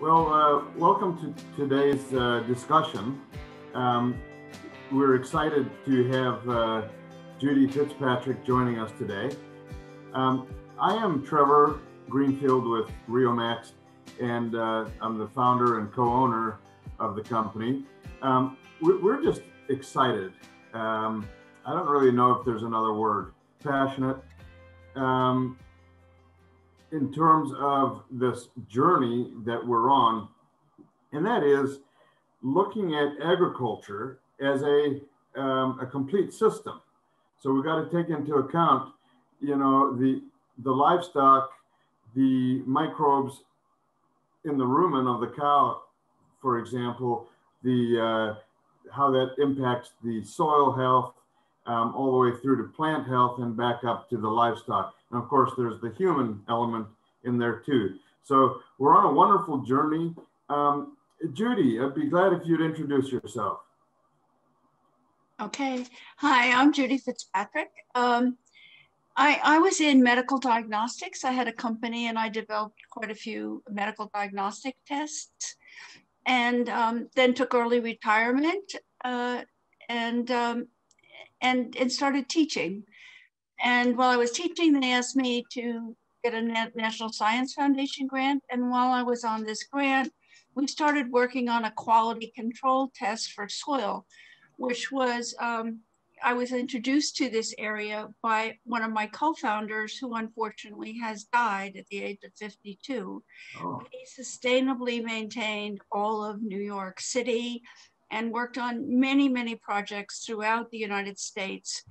Welcome to today's discussion. We're excited to have Judy Fitzpatrick joining us today. I am Trevor Greenfield with Riomax, and I'm the founder and co-owner of the company. We're just excited. I don't really know if there's another word, passionate. In terms of this journey that we're on, and that is looking at agriculture as a complete system. So we've got to take into account, the livestock, the microbes in the rumen of the cow, for example, how that impacts the soil health, all the way through to plant health and back up to the livestock. And of course, there's the human element in there too. So we're on a wonderful journey. Judy, I'd be glad if you'd introduce yourself. Okay. Hi, I'm Judy Fitzpatrick. I was in medical diagnostics. I had a company and I developed quite a few medical diagnostic tests, and then took early retirement and started teaching. And while I was teaching, they asked me to get a National Science Foundation grant. And while I was on this grant, we started working on a quality control test for soil, which was, I was introduced to this area by one of my co-founders who unfortunately has died at the age of 52. Oh. He sustainably maintained all of New York City and worked on many, many projects throughout the United States,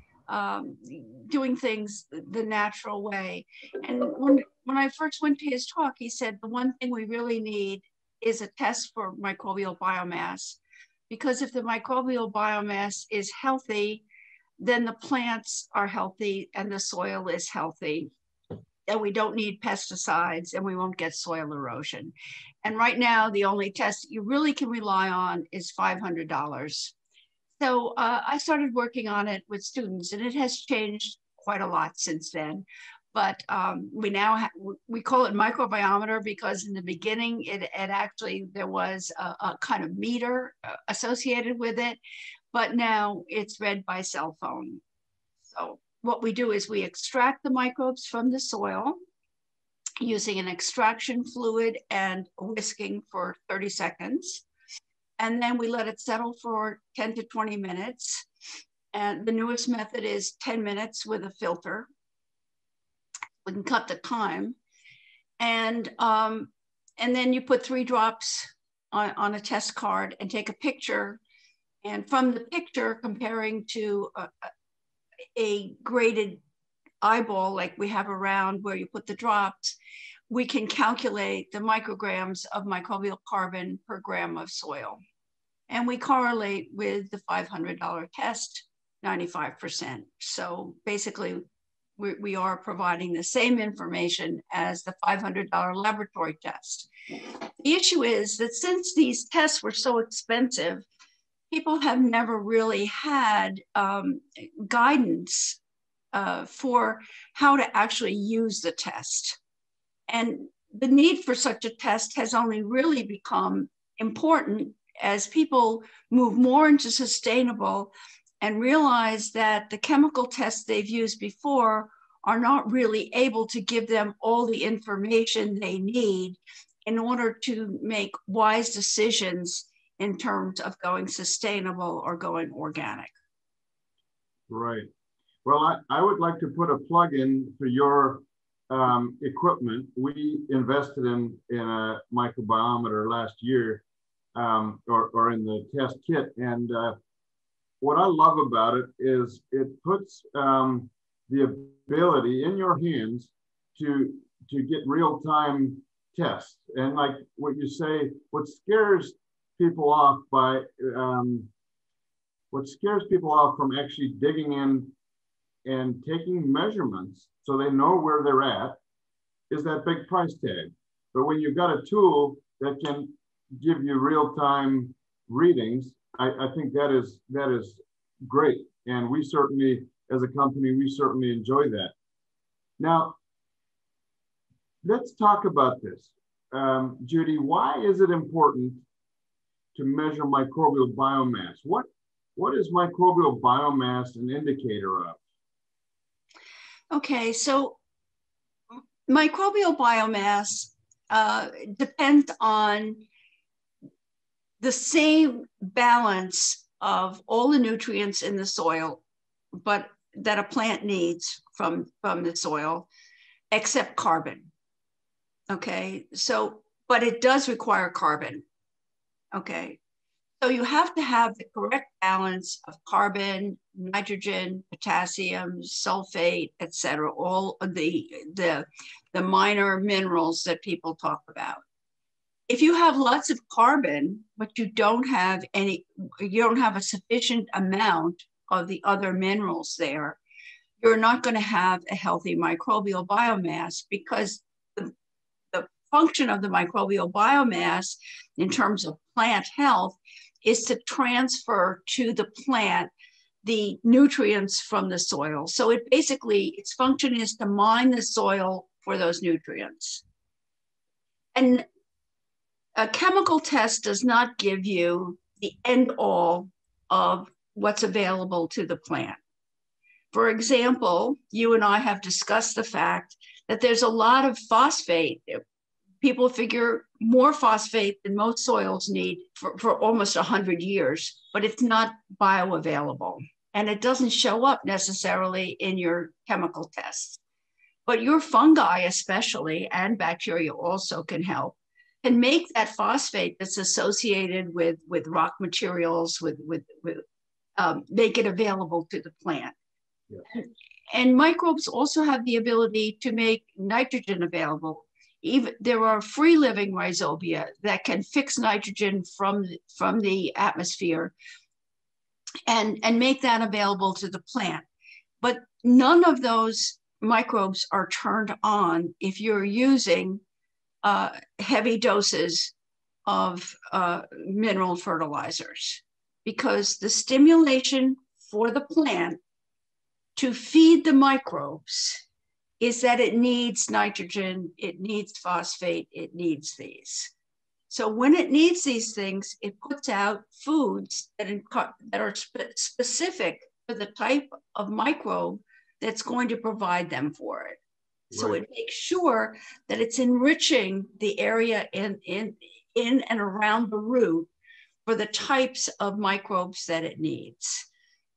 doing things the natural way. And when I first went to his talk, he said, the one thing we really need is a test for microbial biomass, because if the microbial biomass is healthy, then the plants are healthy and the soil is healthy, and we don't need pesticides and we won't get soil erosion. And right now, the only test you really can rely on is $500. So I started working on it with students, and it has changed quite a lot since then. But we now we call it microbiometer because in the beginning it actually there was a kind of meter associated with it, but now it's read by cell phone. So what we do is we extract the microbes from the soil using an extraction fluid and whisking for 30 seconds. And then we let it settle for 10 to 20 minutes. And the newest method is 10 minutes with a filter. We can cut the time. And then you put 3 drops on a test card and take a picture. And from the picture, comparing to a graded eyeball like we have around where you put the drops, we can calculate the micrograms of microbial carbon per gram of soil. And we correlate with the $500 test, 95%. So basically, we are providing the same information as the $500 laboratory test. The issue is that since these tests were so expensive, people have never really had guidance for how to actually use the test. And the need for such a test has only really become important as people move more into sustainable and realize that the chemical tests they've used before are not really able to give them all the information they need in order to make wise decisions in terms of going sustainable or going organic. Right. Well, I would like to put a plug in for your equipment. We invested in a microbiometer last year, or in the test kit. And what I love about it is it puts the ability in your hands to get real-time tests. And like what you say, what scares people off from actually digging in and taking measurements so they know where they're at is that big price tag. But when you've got a tool that can give you real-time readings, I think that is great. And we certainly, as a company, we certainly enjoy that. Now, let's talk about this. Judy, why is it important to measure microbial biomass? What is microbial biomass an indicator of? Okay, so microbial biomass depends on the same balance of all the nutrients in the soil, but that a plant needs from the soil, except carbon. Okay, so, but it does require carbon. Okay, so you have to have the correct balance of carbon, nitrogen, potassium, sulfate, etc. All of the minor minerals that people talk about. If you have lots of carbon, but you don't have a sufficient amount of the other minerals there, you're not going to have a healthy microbial biomass, because the function of the microbial biomass in terms of plant health is to transfer to the plant the nutrients from the soil. So it basically, its function is to mine the soil for those nutrients. And a chemical test does not give you the end all of what's available to the plant. For example, you and I have discussed the fact that there's a lot of phosphate. People figure more phosphate than most soils need for almost 100 years, but it's not bioavailable. And it doesn't show up necessarily in your chemical tests. But your fungi especially, and bacteria also can help, and make that phosphate that's associated with rock materials, make it available to the plant. Yes. And microbes also have the ability to make nitrogen available. Even there are free living rhizobia that can fix nitrogen from the atmosphere and make that available to the plant. But none of those microbes are turned on if you're using heavy doses of mineral fertilizers, because the stimulation for the plant to feed the microbes is that it needs nitrogen, it needs phosphate, it needs these. So when it needs these things, it puts out foods that are specific for the type of microbe that's going to provide them for it. So It makes sure that it's enriching the area in and around the root for the types of microbes that it needs.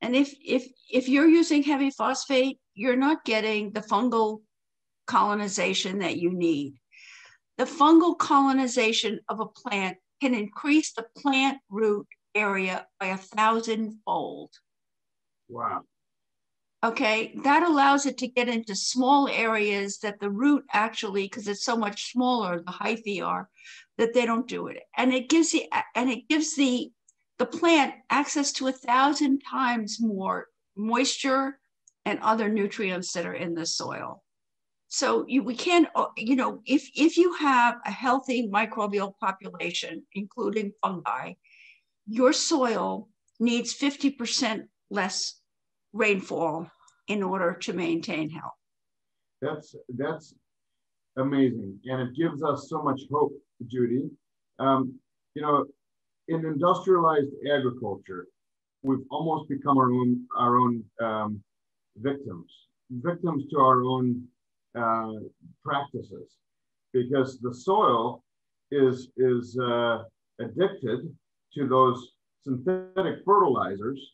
And if you're using heavy phosphate, you're not getting the fungal colonization that you need. The fungal colonization of a plant can increase the plant root area by 1,000-fold. Wow. Okay, that allows it to get into small areas that the root actually, because it's so much smaller, the hyphae are, that they don't do it. And it gives the plant access to 1,000 times more moisture and other nutrients that are in the soil. So we can't, if you have a healthy microbial population, including fungi, your soil needs 50% less rainfall in order to maintain health. That's amazing, and it gives us so much hope, Judy. In industrialized agriculture, we've almost become our own victims to our own practices, because the soil is addicted to those synthetic fertilizers,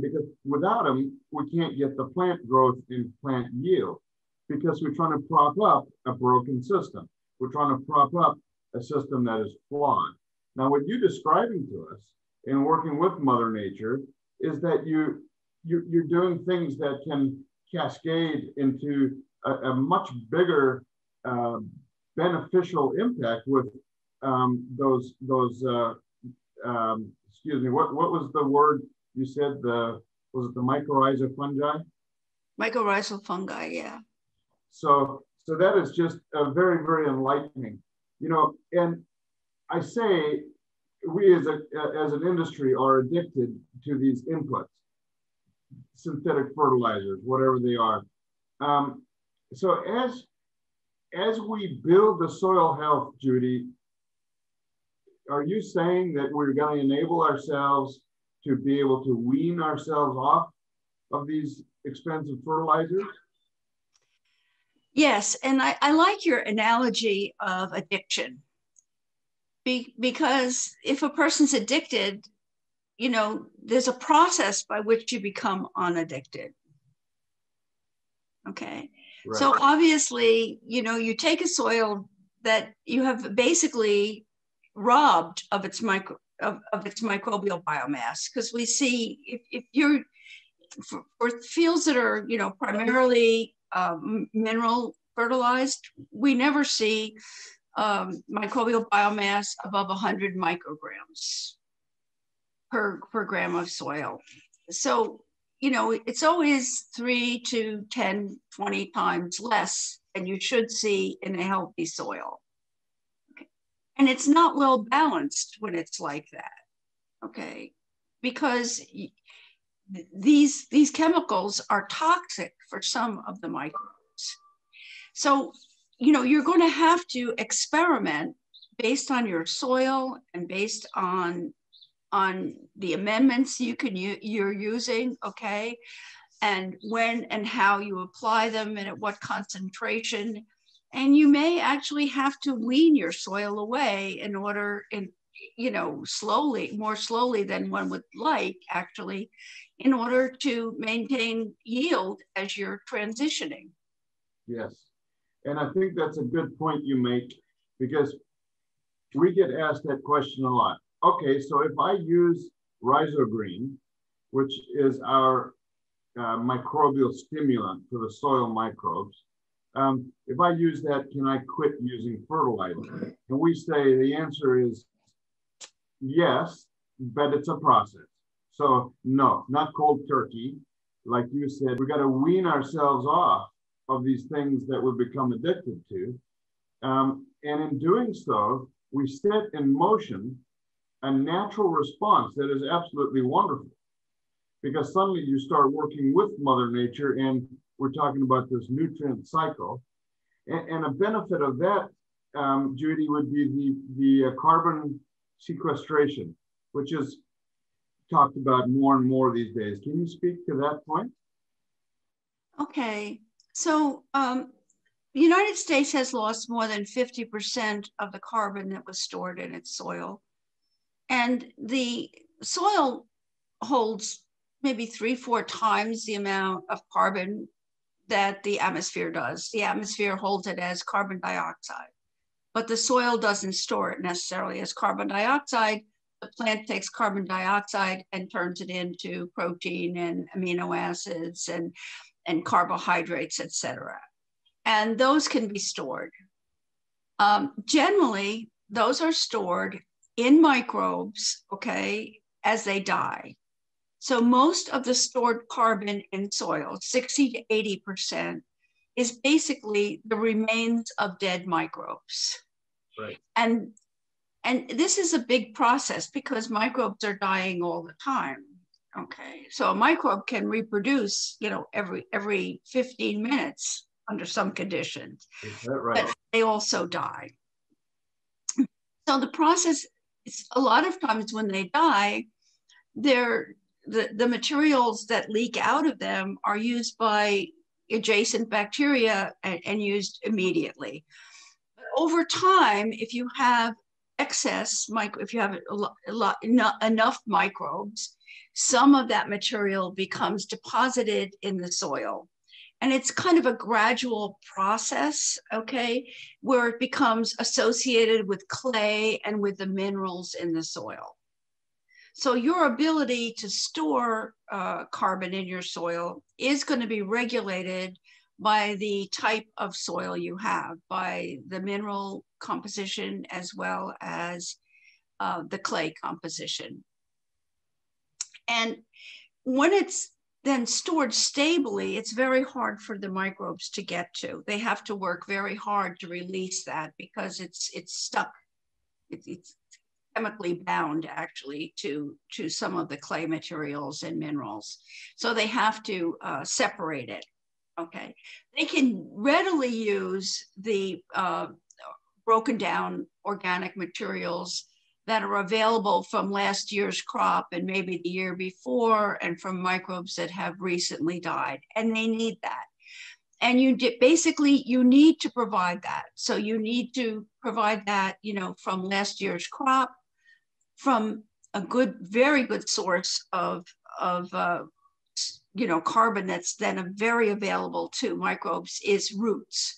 because without them, we can't get the plant growth and plant yield, because we're trying to prop up a broken system. We're trying to prop up a system that is flawed. Now, what you're describing to us in working with Mother Nature is that you're doing things that can cascade into a much bigger beneficial impact with those excuse me, what was the word you said? Was it the mycorrhizal fungi? Mycorrhizal fungi, yeah. So that is just very, very enlightening, and I say we as an industry are addicted to these inputs, synthetic fertilizers, whatever they are. So as we build the soil health, Judy, are you saying that we're going to enable ourselves to be able to wean ourselves off of these expensive fertilizers? Yes, and I like your analogy of addiction. Because if a person's addicted, you know, there's a process by which you become unaddicted. Okay. Right. So obviously, you know, you take a soil that you have basically robbed of its microbial biomass, because we see if you're for fields that are, you know, primarily mineral fertilized, we never see microbial biomass above 100 micrograms per gram of soil. So, you know, it's always 3 to 10, 20 times less than you should see in a healthy soil. Okay. And it's not well balanced when it's like that, okay? Because these chemicals are toxic for some of the microbes. So, you know, you're going to have to experiment based on your soil and based on the amendments you're using, okay, and when and how you apply them and at what concentration. And you may actually have to wean your soil away in order, you know, more slowly than one would like, actually, in order to maintain yield as you're transitioning. Yes. And I think that's a good point you make, because we get asked that question a lot. Okay, so if I use Rhizo-Green, which is our microbial stimulant for the soil microbes, if I use that, can I quit using fertilizer? And we say the answer is yes, but it's a process. So no, not cold turkey. Like you said, we got to wean ourselves off of these things that we become addicted to. And in doing so, we set in motion a natural response that is absolutely wonderful, because suddenly you start working with Mother Nature, and we're talking about this nutrient cycle. And a benefit of that, Judy, would be the carbon sequestration, which is talked about more and more these days. Can you speak to that point? Okay, so the United States has lost more than 50% of the carbon that was stored in its soil. And the soil holds maybe 3-4 times the amount of carbon that the atmosphere does. The atmosphere holds it as carbon dioxide, but the soil doesn't store it necessarily as carbon dioxide. The plant takes carbon dioxide and turns it into protein and amino acids and carbohydrates, etc. And those can be stored. Generally, those are stored in microbes, okay, as they die. So most of the stored carbon in soil, 60 to 80%, is basically the remains of dead microbes. Right. And this is a big process because microbes are dying all the time. Okay, so a microbe can reproduce, you know, every 15 minutes under some conditions. Is that right? But they also die. So the process is, a lot of times when they die, the materials that leak out of them are used by adjacent bacteria and used immediately. But over time, if you have excess if you have enough microbes, some of that material becomes deposited in the soil. And it's kind of a gradual process, okay, where it becomes associated with clay and with the minerals in the soil. So your ability to store carbon in your soil is going to be regulated by the type of soil you have, by the mineral composition as well as the clay composition. And when it's then stored stably, it's very hard for the microbes to get to. They have to work very hard to release that because it's stuck. It's chemically bound actually to some of the clay materials and minerals. So they have to separate it. Okay. They can readily use the broken down organic materials that are available from last year's crop and maybe the year before, and from microbes that have recently died. And they need that. And basically you need to provide that. So you need to provide that, you know, from last year's crop, from a good, very good source of you know, carbon that's then very available to microbes is roots.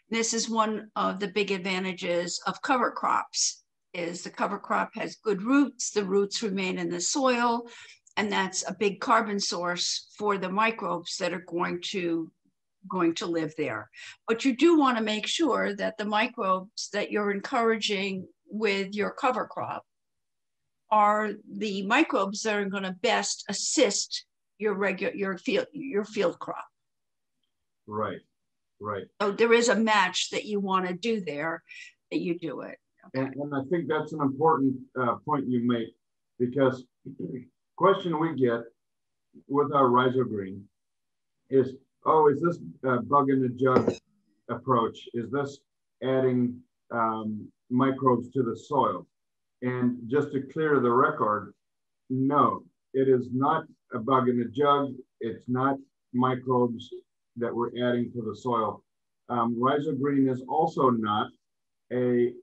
This is one of the big advantages of cover crops, is the cover crop has good roots, the roots remain in the soil, and that's a big carbon source for the microbes that are going to live there. But you do want to make sure that the microbes that you're encouraging with your cover crop are the microbes that are going to best assist your field crop. Right. So there is a match that you want to do there, that you do it. Okay. And I think that's an important point you make, because the question we get with our Rhizogreen is, oh, is this bug in the jug approach? Is this adding microbes to the soil? And just to clear the record, no, it is not a bug in the jug. It's not microbes that we're adding to the soil. Rhizogreen is also not a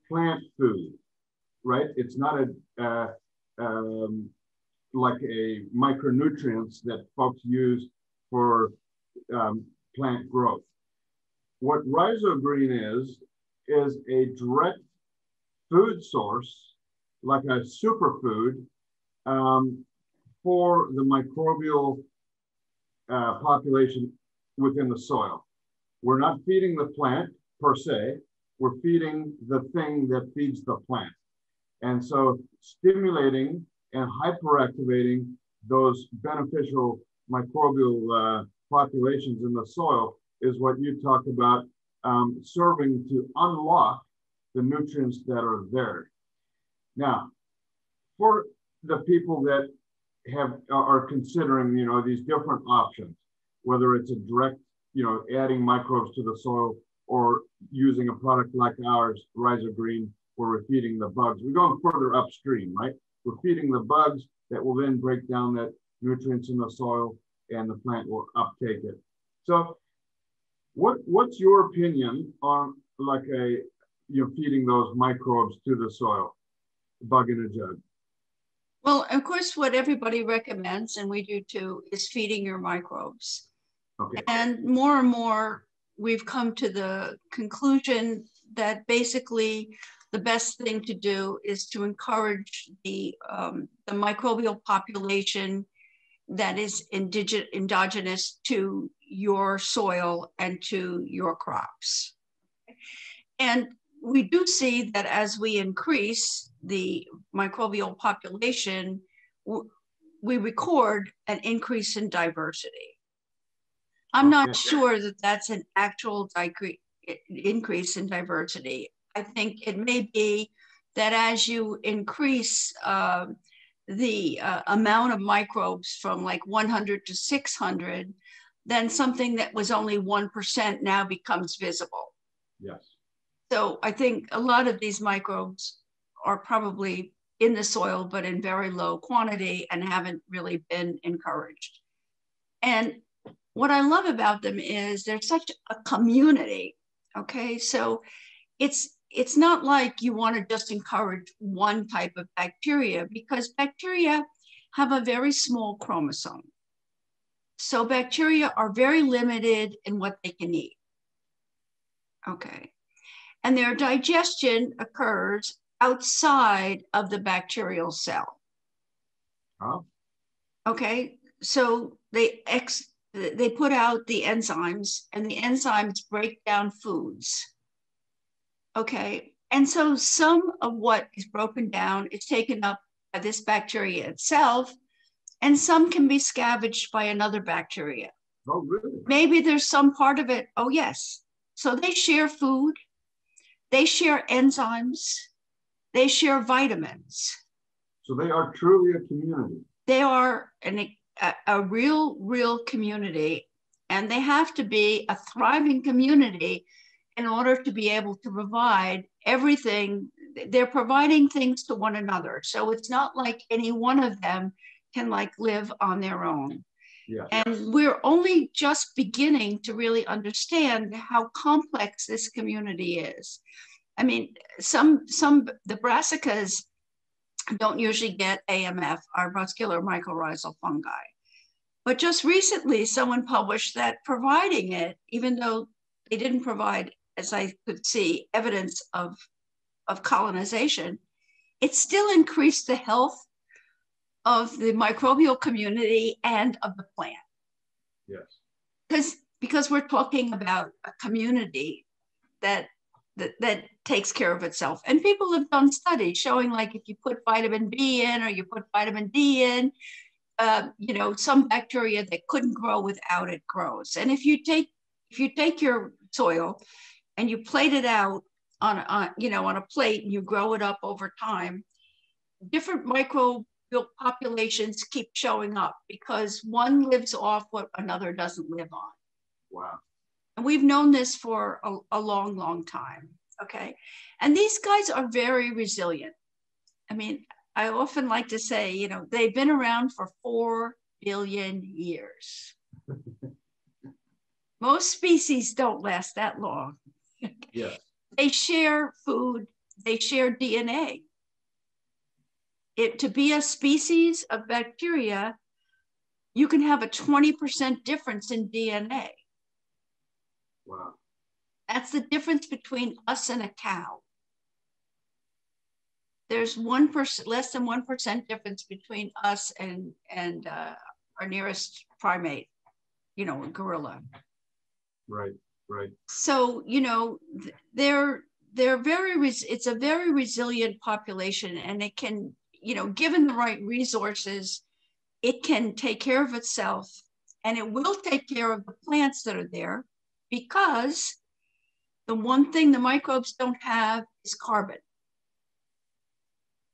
plant food, right? It's not like a micronutrients that folks use for plant growth. What Rhizogreen is a direct food source, like a superfood, for the microbial population within the soil. We're not feeding the plant per se, we're feeding the thing that feeds the plant. And so stimulating and hyperactivating those beneficial microbial populations in the soil is what you talked about, serving to unlock the nutrients that are there. Now, for the people that are considering, you know, these different options, whether it's a direct, you know, adding microbes to the soil, or using a product like ours, Rhizogreen, where we're feeding the bugs. We're going further upstream, right? We're feeding the bugs that will then break down that nutrients in the soil, and the plant will uptake it. So what's your opinion on like feeding those microbes to the soil, bug in a jug? Well, of course, what everybody recommends, and we do too, is feeding your microbes. Okay. And more, we've come to the conclusion that basically the best thing to do is to encourage the microbial population that is endogenous to your soil and to your crops. And we do see that as we increase the microbial population, we record an increase in diversity. I'm not sure that that's an actual increase in diversity. I think it may be that as you increase the amount of microbes from like 100 to 600, then something that was only 1% now becomes visible. Yes. So I think a lot of these microbes are probably in the soil, but in very low quantity and haven't really been encouraged. And what I love about them is they're such a community, okay? So it's not like you want to just encourage one type of bacteria, because bacteria have a very small chromosome. So bacteria are very limited in what they can eat, okay? And their digestion occurs outside of the bacterial cell. Oh. Okay, so they put out the enzymes, and the enzymes break down foods. Okay, and so some of what is broken down is taken up by this bacteria itself, and some can be scavenged by another bacteria. Oh, really? Maybe there's some part of it. Oh, yes. So they share food, they share enzymes, they share vitamins. So they are truly a community. They are a real community. And they have to be a thriving community in order to be able to provide everything. They're providing things to one another. So it's not like any one of them can like live on their own. Yeah. And we're only just beginning to really understand how complex this community is. I mean, the brassicas don't usually get AMF, our muscular mycorrhizal fungi. But just recently, someone published that providing it, even though they didn't provide, as I could see, evidence of colonization, it still increased the health of the microbial community and of the plant. Yes. Because we're talking about a community that takes care of itself. And people have done studies showing, like, if you put vitamin B in or you put vitamin D in, some bacteria that couldn't grow without it grows. And if you take your soil and you plate it out on a plate and you grow it up over time, different microbial populations keep showing up because one lives off what another doesn't live on. Wow. And we've known this for a long, long time. Okay. And these guys are very resilient. I mean, I often like to say, they've been around for 4 billion years. Most species don't last that long. Yes. They share food, they share DNA. To be a species of bacteria, you can have a 20% difference in DNA. Wow. That's the difference between us and a cow. There's 1%, less than 1% difference between us and our nearest primate, a gorilla. Right, right. So, they're it's a very resilient population, and it can, given the right resources, it can take care of itself, and it will take care of the plants that are there, because the one thing the microbes don't have is carbon.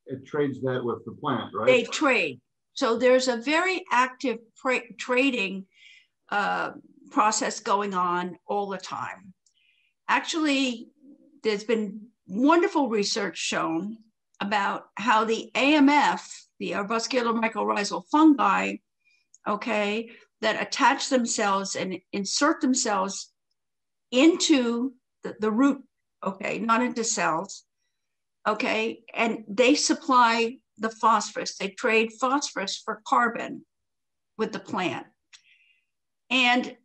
It trades that with the plant, right? They trade. So there's a very active trading process going on all the time. Actually, there's been wonderful research shown about how the AMF, the arbuscular mycorrhizal fungi, that attach themselves and insert themselves into the root, not into cells, and they supply the phosphorus. They trade phosphorus for carbon with the plant. And,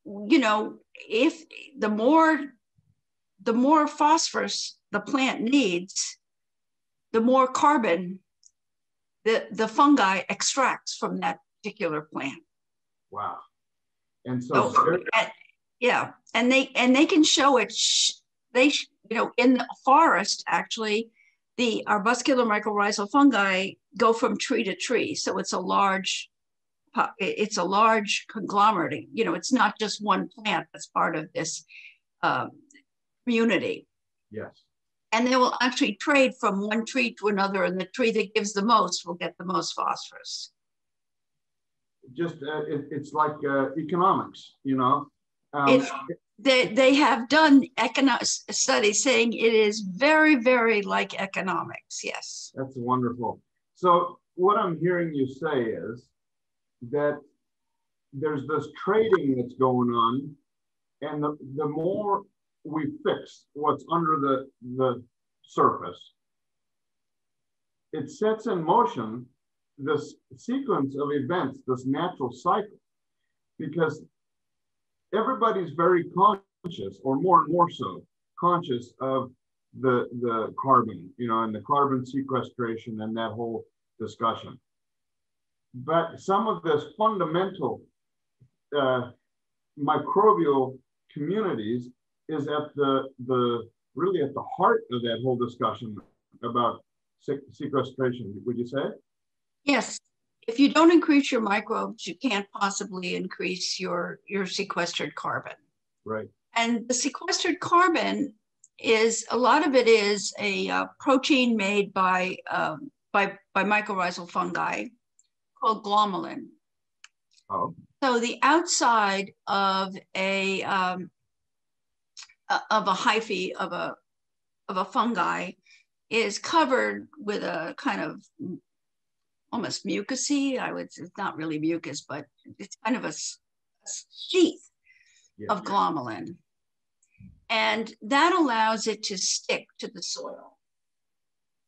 if the more phosphorus the plant needs, the more carbon the fungi extracts from that particular plant. Wow. And and they can show it. In the forest, actually, the arbuscular mycorrhizal fungi go from tree to tree. So it's a large conglomerate. It's not just one plant that's part of this community. Yes. And they will actually trade from one tree to another, and the tree that gives the most will get the most phosphorus. Just it's like economics, They have done economic studies saying it is very, very like economics. Yes. That's wonderful. So what I'm hearing you say is that there's this trading that's going on, and the more we fix what's under the surface, it sets in motion this sequence of events, this natural cycle, because everybody's very conscious, or more and more so, conscious of the carbon, and the carbon sequestration and that whole discussion. But some of this fundamental microbial communities is at really at the heart of that whole discussion about sequestration, would you say? Yes. If you don't increase your microbes, you can't possibly increase your sequestered carbon. Right. And the sequestered carbon a lot of it is a protein made by mycorrhizal fungi called glomalin. Oh. So the outside of a hyphae of a fungi is covered with a kind of almost mucusy. It's not really mucus, but it's kind of a sheath of glomalin. And that allows it to stick to the soil.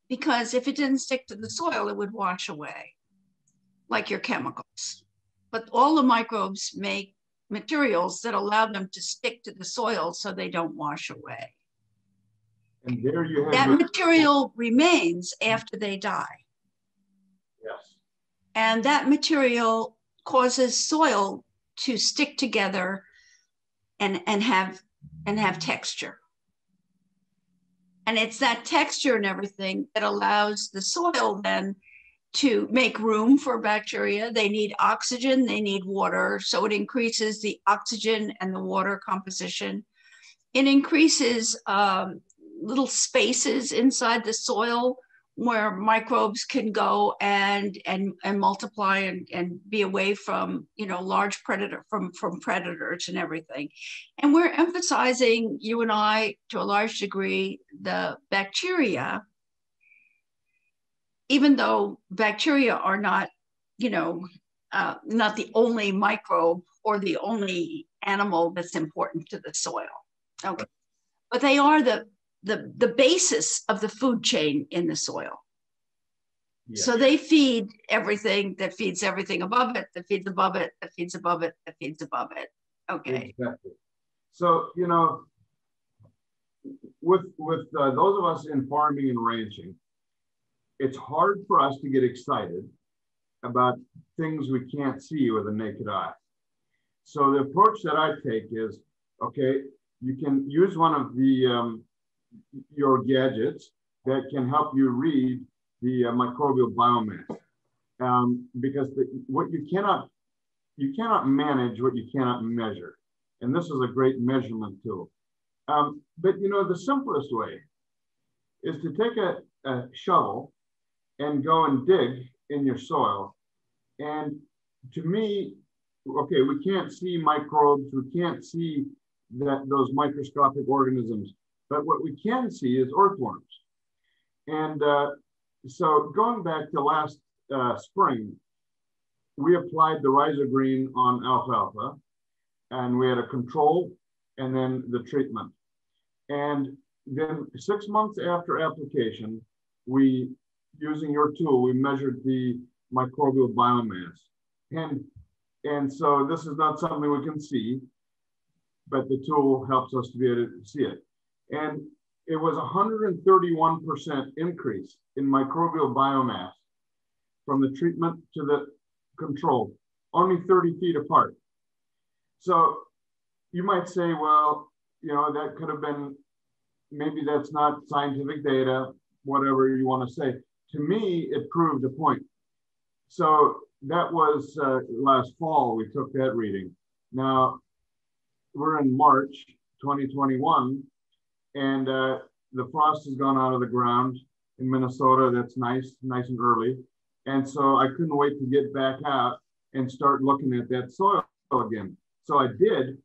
Because if it didn't stick to the soil, it would wash away, like your chemicals. But all the microbes make materials that allow them to stick to the soil so they don't wash away. And there you have that material remains after they die. Yes. And that material causes soil to stick together and have texture. And it's that texture and everything that allows the soil then to make room for bacteria. They need oxygen, they need water. So it increases the oxygen and the water composition. It increases little spaces inside the soil where microbes can go and multiply and be away from, large predators and everything. And we're emphasizing, you and I, to a large degree, the bacteria, even though bacteria are not, not the only microbe or the only animal that's important to the soil. Okay. But they are the basis of the food chain in the soil. Yes. So they feed everything that feeds everything above it, that feeds above it, that feeds above it, that feeds above it. Okay. Exactly. So, with those of us in farming and ranching, it's hard for us to get excited about things we can't see with the naked eye. So the approach that I take is, okay, you can use one of the your gadgets that can help you read the microbial biomass, because what you cannot manage what you cannot measure, and this is a great measurement tool. But the simplest way is to take a shovel and go and dig in your soil. And to me, okay, we can't see microbes, we can't see those microscopic organisms, but what we can see is earthworms. And so going back to last spring, we applied the Rhizogreen on alfalfa, and we had a control and then the treatment. And then 6 months after application, using your tool, we measured the microbial biomass. And so this is not something we can see, but the tool helps us to be able to see it. And it was 131% increase in microbial biomass from the treatment to the control, only 30 feet apart. So you might say, well, that could have been, maybe that's not scientific data, whatever you want to say. To me, it proved a point. So that was last fall, we took that reading. Now, we're in March 2021, and the frost has gone out of the ground in Minnesota. That's nice and early. And so I couldn't wait to get back out and start looking at that soil again. So I did,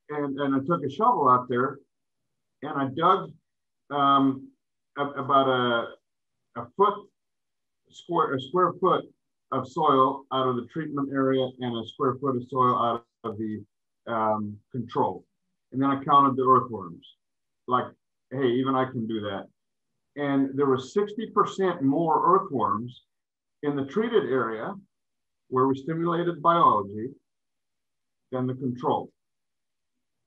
and I took a shovel out there, and I dug about a square foot of soil out of the treatment area and a square foot of soil out of the control. And then I counted the earthworms. Like, hey, even I can do that. And there was 60% more earthworms in the treated area where we stimulated biology than the control.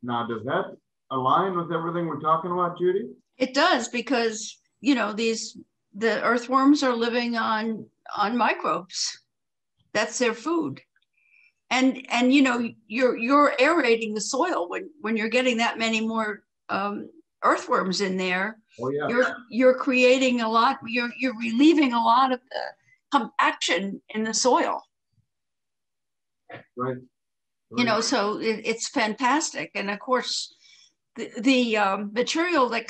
Now, does that align with everything we're talking about, Judy? It does, because the earthworms are living on microbes. That's their food. And you're aerating the soil when you're getting that many more earthworms in there. Oh, yeah. You're creating a lot, you're relieving a lot of the compaction in the soil. Right. So it's fantastic. And of course, the material that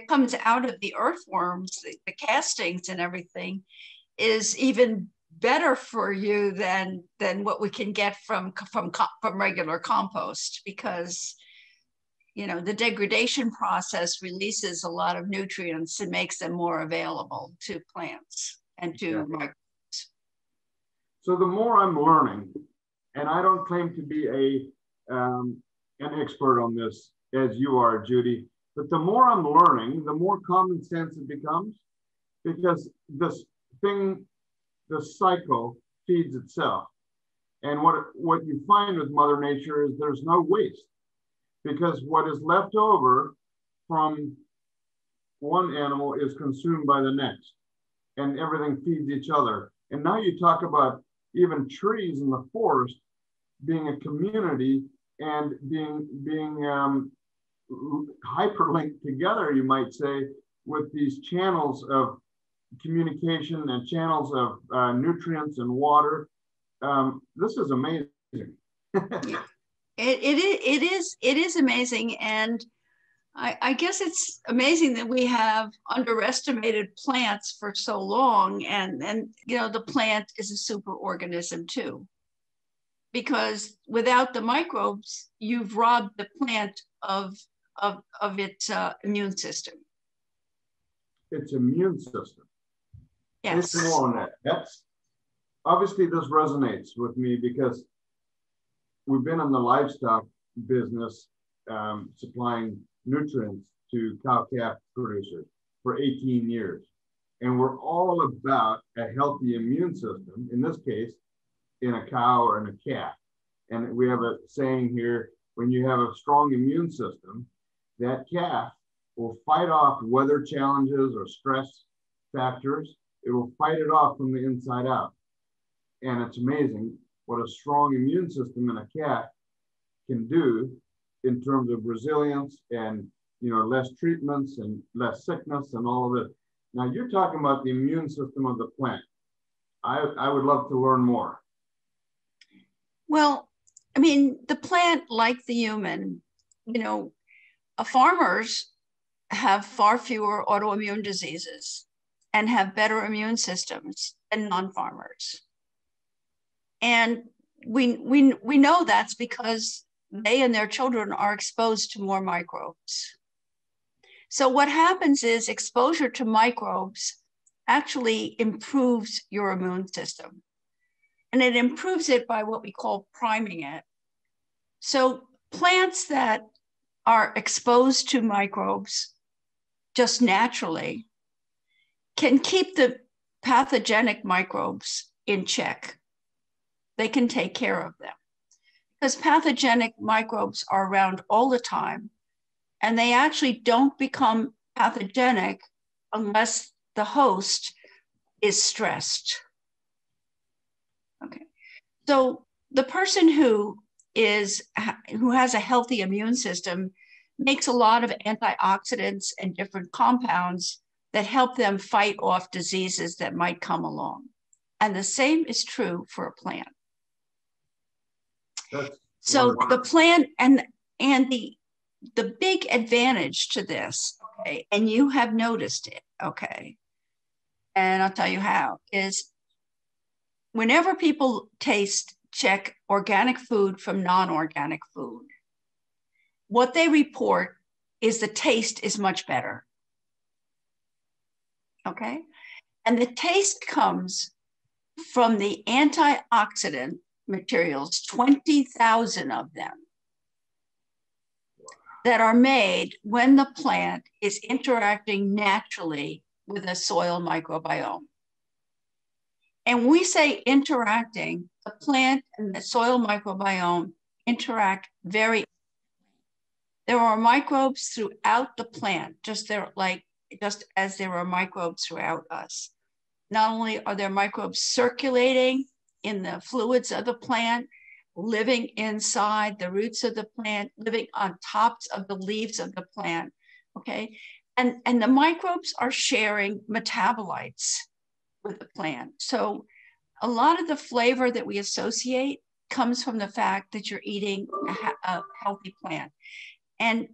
comes out of the earthworms, the castings and everything, is even better for you than what we can get from regular compost, because the degradation process releases a lot of nutrients and makes them more available to plants and to microbes. So the more I'm learning, and I don't claim to be an expert on this as you are, Judy, but the more I'm learning, the more common sense it becomes, because this cycle feeds itself. And what you find with Mother Nature is there's no waste, because what is left over from one animal is consumed by the next, and everything feeds each other. And now you talk about even trees in the forest being a community and being hyperlinked together, you might say, with these channels of communication and channels of nutrients and water. This is amazing. It is amazing. And I guess it's amazing that we have underestimated plants for so long. And the plant is a superorganism too, because without the microbes, you've robbed the plant of its immune system. Its immune system. Yes. It's more on that. That's obviously, this resonates with me because we've been in the livestock business, supplying nutrients to cow-calf producers for 18 years. And we're all about a healthy immune system, in this case, in a cow or in a calf. And we have a saying here, when you have a strong immune system, that calf will fight off weather challenges or stress factors. It will fight it off from the inside out. And it's amazing what a strong immune system in a calf can do in terms of resilience and less treatments and less sickness and all of it. Now you're talking about the immune system of the plant. I would love to learn more. Well, I mean, the plant, like the human, farmers have far fewer autoimmune diseases and have better immune systems than non-farmers. And we know that's because they and their children are exposed to more microbes. So what happens is exposure to microbes actually improves your immune system. And it improves it by what we call priming it. So plants that are exposed to microbes just naturally can keep the pathogenic microbes in check. They can take care of them, because pathogenic microbes are around all the time, and they actually don't become pathogenic unless the host is stressed. Okay, so the person who has a healthy immune system makes a lot of antioxidants and different compounds that help them fight off diseases that might come along. And the same is true for a plant. So the plant and the big advantage to this, okay, and you have noticed it, okay, and I'll tell you how, is whenever people check organic food from non-organic food, what they report is the taste is much better, okay? And the taste comes from the antioxidant materials, 20,000 of them, that are made when the plant is interacting naturally with a soil microbiome. And we say interacting, the plant and the soil microbiome interact very. There are microbes throughout the plant, just as there are microbes throughout us. Not only are there microbes circulating in the fluids of the plant, living inside the roots of the plant, living on tops of the leaves of the plant, okay? And the microbes are sharing metabolites with the plant. So a lot of the flavor that we associate comes from the fact that you're eating a healthy plant. And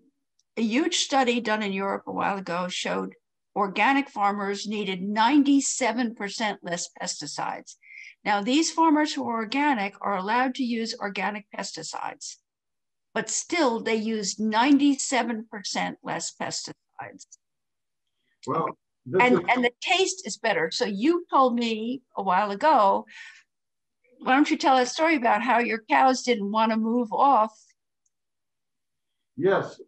a huge study done in Europe a while ago showed organic farmers needed 97% less pesticides. Now, these farmers who are organic are allowed to use organic pesticides, but still they use 97% less pesticides. Well, and the taste is better. So you told me a while ago, why don't you tell a story about how your cows didn't want to move off? Yes.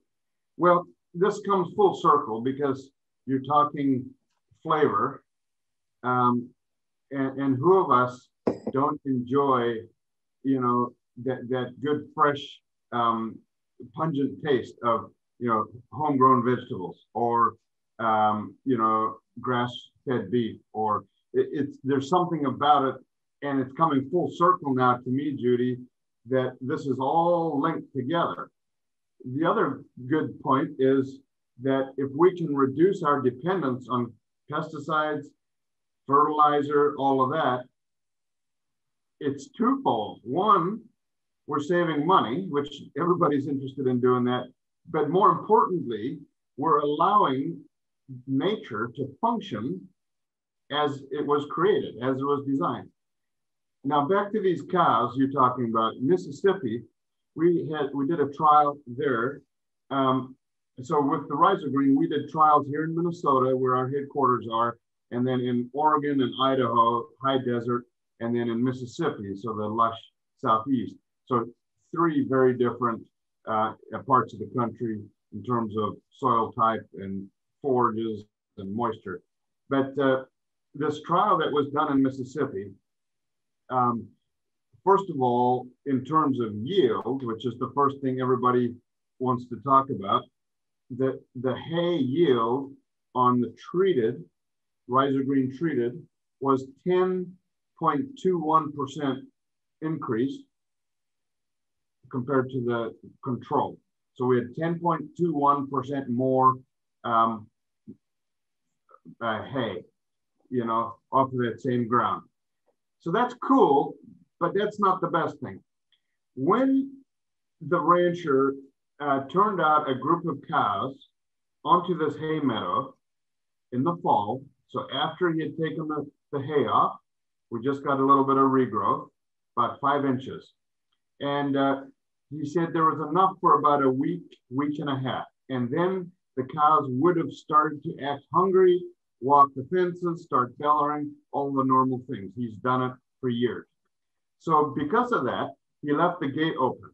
Well, this comes full circle because you're talking flavor. And who of us don't enjoy, you know, that good, fresh, pungent taste of, you know, homegrown vegetables or, you know, grass-fed beef, or there's something about it, and it's coming full circle now to me, Judy, that this is all linked together. The other good point is that if we can reduce our dependence on pesticides, fertilizer, all of that, it's twofold. One, we're saving money, which everybody's interested in doing that. But more importantly, we're allowing nature to function as it was created, as it was designed. Now, back to these cows you're talking about, Mississippi, we did a trial there. So with the Rhizogreen, we did trials here in Minnesota, where our headquarters are, and then in Oregon and Idaho, high desert, and then in Mississippi, so the lush southeast. So 3 very different parts of the country in terms of soil type and forages and moisture. But this trial that was done in Mississippi, first of all, in terms of yield, which is the first thing everybody wants to talk about, the hay yield on the treated, Rhizogreen treated, was 10.21% increase compared to the control. So we had 10.21% more hay, you know, off of that same ground. So that's cool, but that's not the best thing. When the rancher turned out a group of cows onto this hay meadow in the fall, so after he had taken the hay off, we just got a little bit of regrowth, about 5 inches. And he said there was enough for about a week, week and a half. And then the cows would have started to act hungry, walk the fences, start bellowing, all the normal things. He's done it for years. So because of that, he left the gate open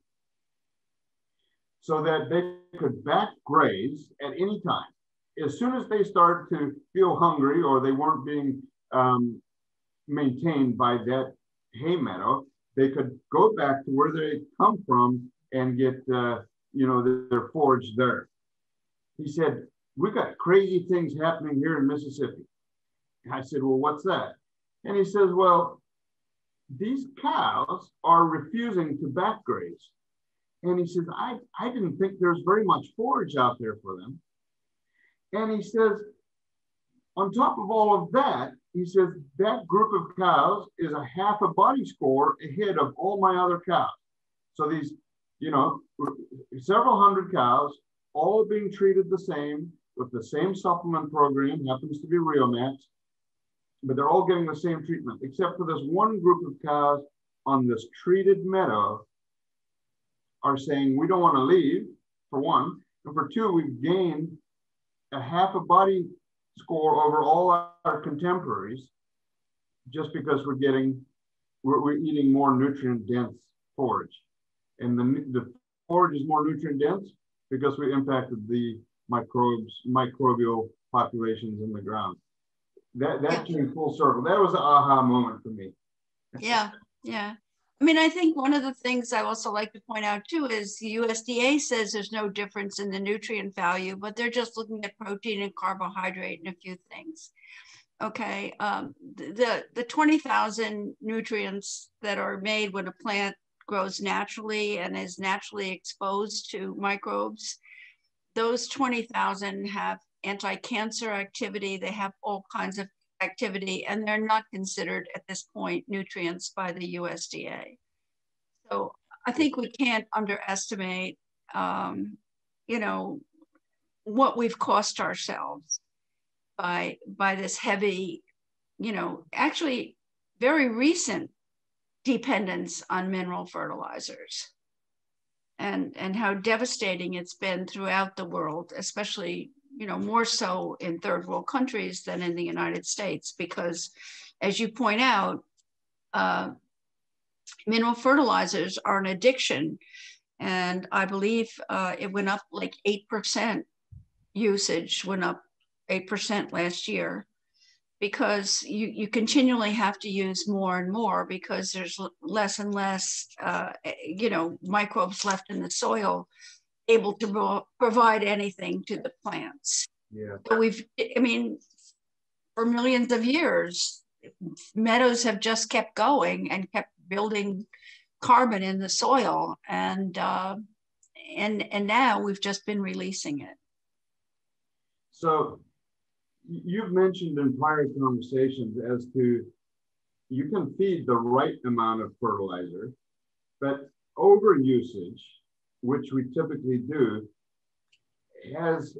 so that they could back graze at any time. As soon as they started to feel hungry or they weren't being maintained by that hay meadow, they could go back to where they come from and get you know, their forage there. He said, "We got crazy things happening here in Mississippi." I said, "Well, what's that?" And he says, "Well, these cows are refusing to back graze." And he says, I didn't think there's very much forage out there for them. And he says, on top of all of that, he says, that group of cows is a half a body score ahead of all my other cows. So these, you know, several hundred cows, all being treated the same with the same supplement program, happens to be Riomax, but they're all getting the same treatment, except for this one group of cows on this treated meadow are saying, we don't want to leave, for one, and for two, we've gained a half a body score over all our contemporaries just because we're eating more nutrient dense forage. And the forage is more nutrient dense because we impacted the microbial populations in the ground. That came full circle. That was an aha moment for me. Yeah. I mean, I think one of the things I also like to point out too is the USDA says there's no difference in the nutrient value, but they're just looking at protein and carbohydrate and a few things. Okay, the 20,000 nutrients that are made when a plant grows naturally and is naturally exposed to microbes, those 20,000 have anti-cancer activity. They have all kinds of activity, and they're not considered at this point nutrients by the USDA. So I think we can't underestimate, you know, what we've cost ourselves by this heavy, you know, actually very recent dependence on mineral fertilizers and how devastating it's been throughout the world, especially, more so in third world countries than in the United States, because as you point out, mineral fertilizers are an addiction. And I believe it went up like 8%. Usage went up 8% last year, because you continually have to use more and more, because there's less and less, microbes left in the soil able to provide anything to the plants. Yeah. So for millions of years, meadows have just kept going and kept building carbon in the soil, and now we've just been releasing it. So you've mentioned in prior conversations as to you can feed the right amount of fertilizer, but overusage, which we typically do, has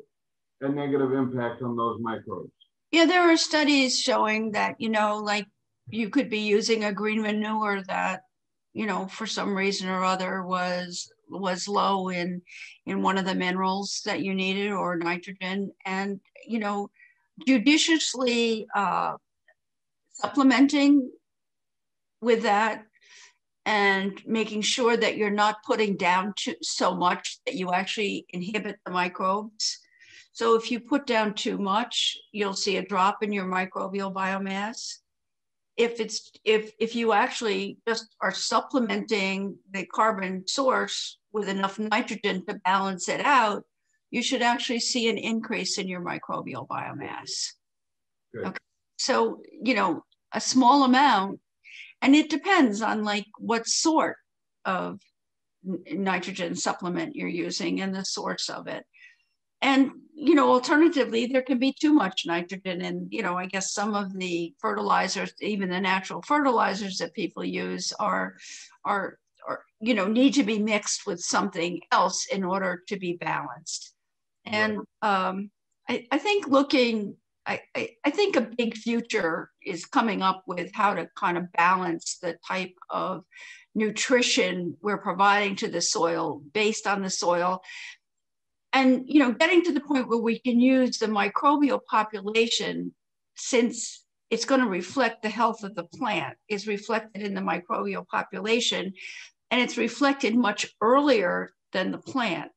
a negative impact on those microbes. Yeah, there are studies showing that, like you could be using a green manure that, for some reason or other was low in one of the minerals that you needed, or nitrogen, and, judiciously supplementing with that and making sure that you're not putting down so much that you actually inhibit the microbes. So if you put down too much, you'll see a drop in your microbial biomass. If you actually just are supplementing the carbon source with enough nitrogen to balance it out, you should actually see an increase in your microbial biomass. Good. Okay. So, a small amount, and it depends on like what sort of nitrogen supplement you're using and the source of it. And, alternatively, there can be too much nitrogen. And, I guess some of the fertilizers, even the natural fertilizers that people use are need to be mixed with something else in order to be balanced. And I think I think a big future is coming up with how to kind of balance the type of nutrition we're providing to the soil based on the soil. And, getting to the point where we can use the microbial population, since it's going to reflect the health of the plant, is reflected in the microbial population, and it's reflected much earlier than the plant.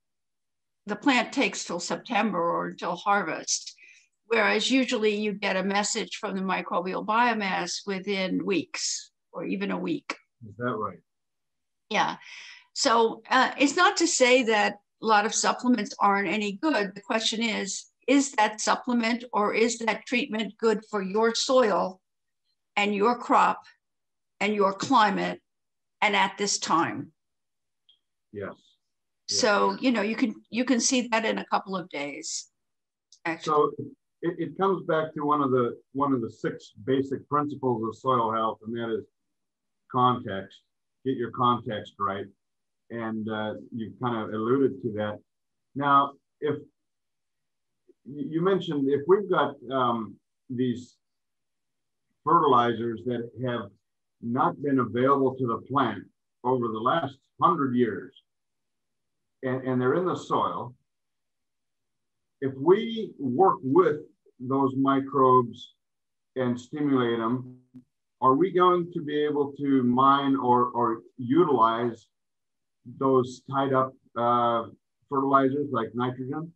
The plant takes till September or until harvest, whereas usually you get a message from the microbial biomass within weeks or even a week. Is that right? Yeah. So it's not to say that a lot of supplements aren't any good. The question is that supplement or is that treatment good for your soil and your crop and your climate and at this time? Yes. So, you can see that in a couple of days, actually. So it comes back to one of the 6 basic principles of soil health, and that is context. Get your context right. And you kind of alluded to that. Now, if you mentioned, if we've got these fertilizers that have not been available to the plant over the last 100 years, and they're in the soil, if we work with those microbes and stimulate them, are we going to be able to mine or utilize those tied up fertilizers like nitrogen?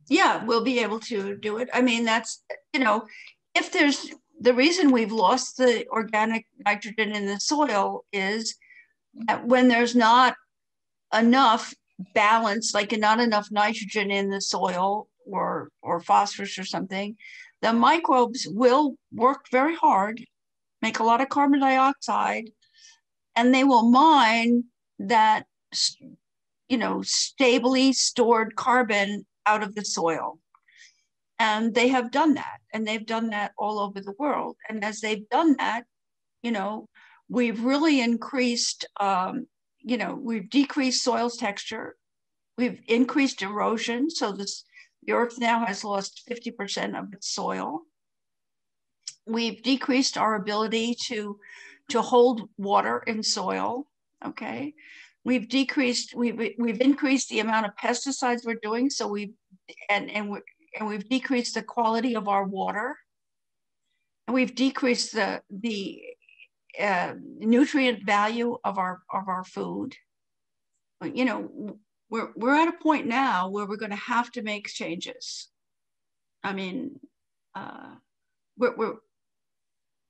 Yeah, we'll be able to do it. I mean, that's, if there's, the reason we've lost the organic nitrogen in the soil is that when there's not enough balance, like not enough nitrogen in the soil or phosphorus or something, the microbes will work very hard, make a lot of carbon dioxide, and they will mine that, stably stored carbon out of the soil. And they have done that, and they've done that all over the world. And as they've done that, we've really increased, we've decreased soil's texture. We've increased erosion. So the earth now has lost 50% of its soil. We've decreased our ability to hold water in soil. Okay. We've increased the amount of pesticides we're doing. So we've decreased the quality of our water. And we've decreased the nutrient value of our food. You know, we're at a point now where we're going to have to make changes. I mean,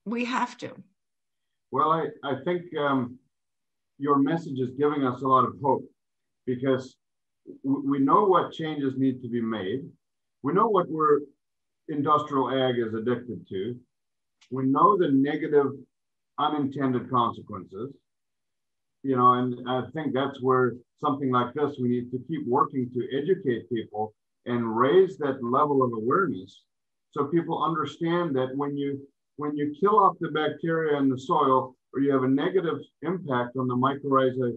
we have to. Well, I think your message is giving us a lot of hope, because we know what changes need to be made. We know what industrial ag is addicted to. We know the negative unintended consequences, you know, and I think that's where something like this, we need to keep working to educate people and raise that level of awareness so people understand that when you kill off the bacteria in the soil, or you have a negative impact on the mycorrhizae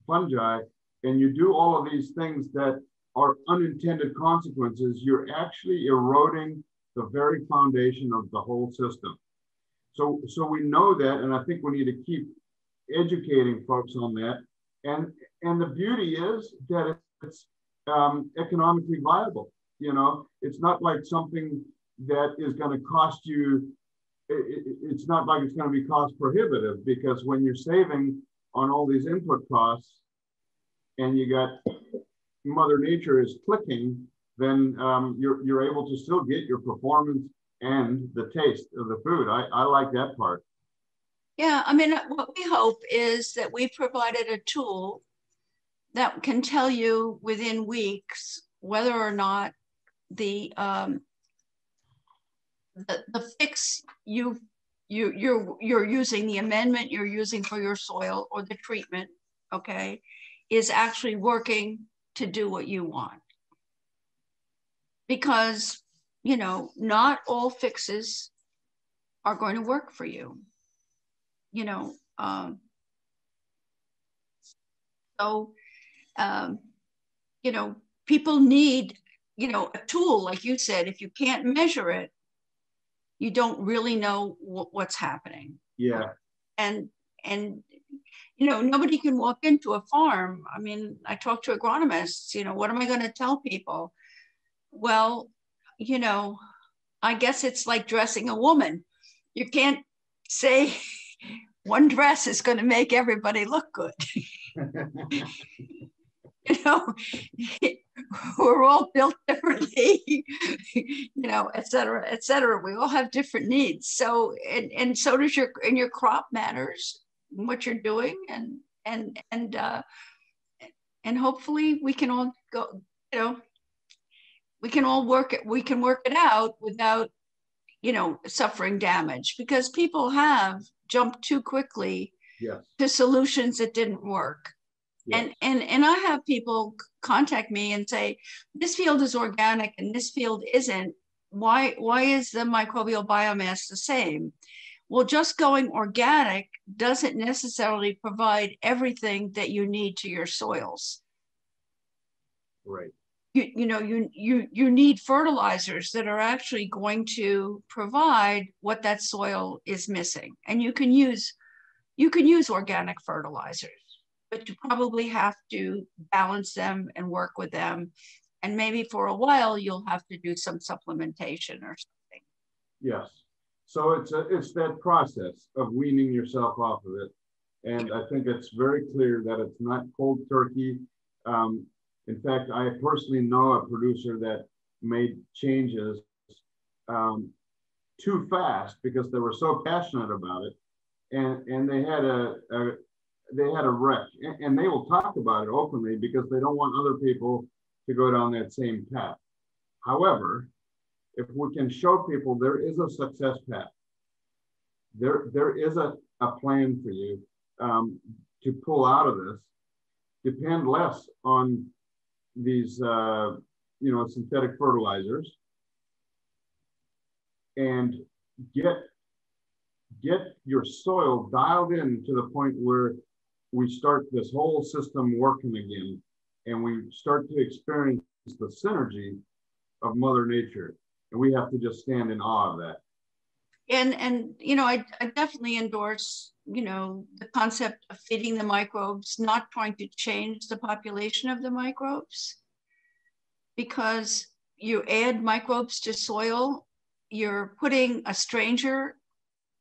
fungi, and you do all of these things that are unintended consequences, you're actually eroding the very foundation of the whole system. So we know that, and I think we need to keep educating folks on that. And the beauty is that it's economically viable. You know, it's not like something that is going to cost you. It's not like it's going to be cost prohibitive, because when you're saving on all these input costs, and you got Mother Nature is clicking, then you're able to still get your performance and the taste of the food. I like that part. Yeah, I mean, what we hope is that we provided a tool that can tell you within weeks whether or not the fix you're using, the amendment you're using for your soil, or the treatment, okay, is actually working to do what you want. Because, you know, not all fixes are going to work for you. You know, you know, people need, you know, a tool, like you said. If you can't measure it, you don't really know what's happening. Yeah. And you know, nobody can walk into a farm. I mean, I talk to agronomists, you know, what am I going to tell people? Well, you know, I guess it's like dressing a woman. You can't say one dress is going to make everybody look good. You know, we're all built differently, you know, et cetera, et cetera. We all have different needs. So, and so does your crop matters, what you're doing, and hopefully we can all go, you know, we can work it out without, you know, suffering damage, because people have jumped too quickly to solutions that didn't work. Yes. And I have people contact me and say, this field is organic and this field isn't. Why is the microbial biomass the same? Well, just going organic doesn't necessarily provide everything that you need to your soils. Right. You know, you need fertilizers that are actually going to provide what that soil is missing. And you can use organic fertilizers, but you probably have to balance them and work with them. And maybe for a while, you'll have to do some supplementation or something. Yes. So it's that process of weaning yourself off of it. And I think it's very clear that it's not cold turkey. In fact, I personally know a producer that made changes too fast because they were so passionate about it. And they had a wreck, and they will talk about it openly because they don't want other people to go down that same path. However, if we can show people there is a success path, there is a plan for you to pull out of this, depend less on these you know, synthetic fertilizers, and get your soil dialed in to the point where we start this whole system working again, and we start to experience the synergy of Mother Nature. And we have to just stand in awe of that. And you know, I definitely endorse, you know, the concept of feeding the microbes, not trying to change the population of the microbes, because you add microbes to soil, you're putting a stranger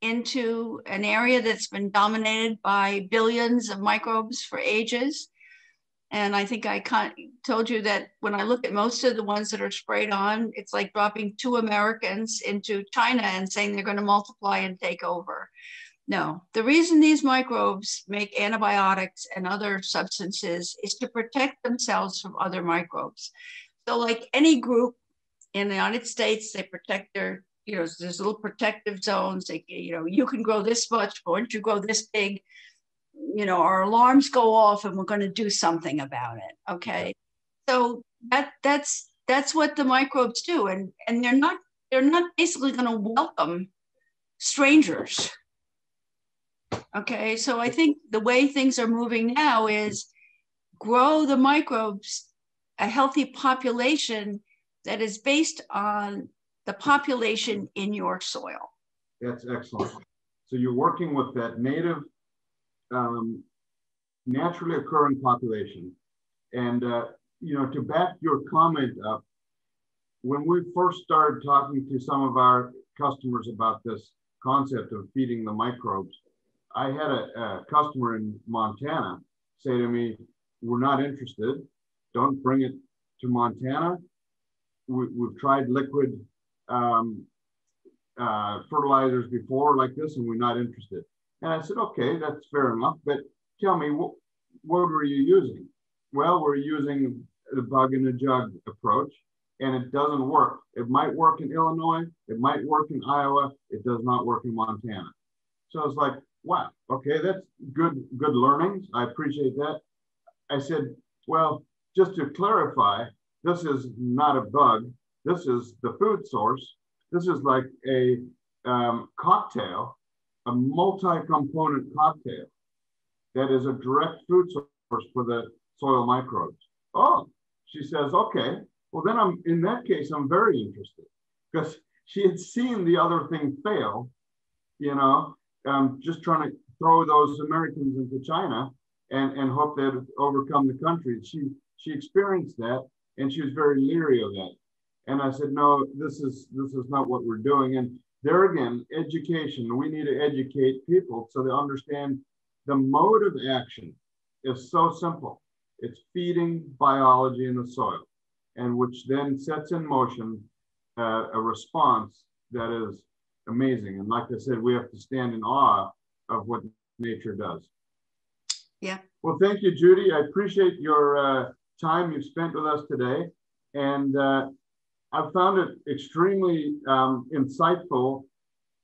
into an area that's been dominated by billions of microbes for ages. And I think I told you that when I look at most of the ones that are sprayed on, it's like dropping 2 Americans into China and saying they're going to multiply and take over. No, the reason these microbes make antibiotics and other substances is to protect themselves from other microbes. So like any group in the United States, they protect their, you know, there's little protective zones. They, you know, you can grow this much, but once you grow this big, you know, our alarms go off and we're going to do something about it. Okay. So that's what the microbes do. And they're not basically going to welcome strangers. Okay. So I think the way things are moving now is grow the microbes, a healthy population that is based on the population in your soil. That's excellent. So you're working with that native, naturally occurring population. And, you know, to back your comment up, when we first started talking to some of our customers about this concept of feeding the microbes, I had a customer in Montana say to me, we're not interested. Don't bring it to Montana. We've tried liquid fertilizers before like this, and we're not interested. And I said, okay, that's fair enough. But tell me, what were you using? Well, we're using the bug in a jug approach, and it doesn't work. It might work in Illinois. It might work in Iowa. It does not work in Montana. So I was like, wow, okay, that's good learnings. I appreciate that. I said, well, just to clarify, this is not a bug. This is the food source. This is like a cocktail, a multi-component cocktail that is a direct food source for the soil microbes. Oh, she says, okay, well then in that case, I'm very interested, because she had seen the other thing fail, you know, just trying to throw those Americans into China and hope they'd overcome the country. She experienced that, and she was very leery of that. And I said, no, this is not what we're doing. And there again, education. We need to educate people so they understand the mode of action is so simple. It's feeding biology in the soil, and which then sets in motion a response that is amazing. And like I said, we have to stand in awe of what nature does. Yeah. Well, thank you, Judy. I appreciate your time you've spent with us today. And I've found it extremely insightful,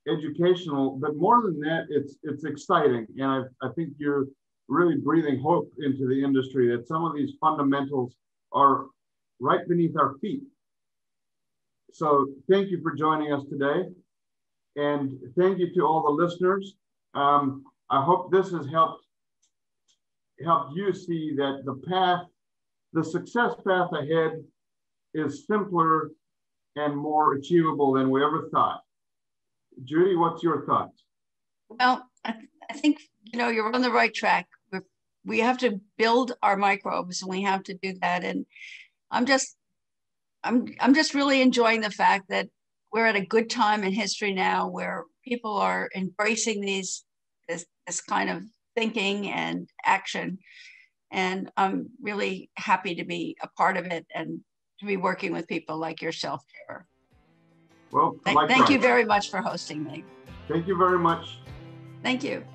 educational, but more than that, it's exciting. And I think you're really breathing hope into the industry, that some of these fundamentals are right beneath our feet. So thank you for joining us today. And thank you to all the listeners. I hope this has helped you see that the success path ahead is simpler and more achievable than we ever thought. Judy, what's your thoughts? Well, I think, you know, you're on the right track. We have to build our microbes, and we have to do that. And I'm just really enjoying the fact that we're at a good time in history now where people are embracing this kind of thinking and action. And I'm really happy to be a part of it and to be working with people like yourself, Trevor. Well, thank you very much for hosting me. Thank you very much. Thank you.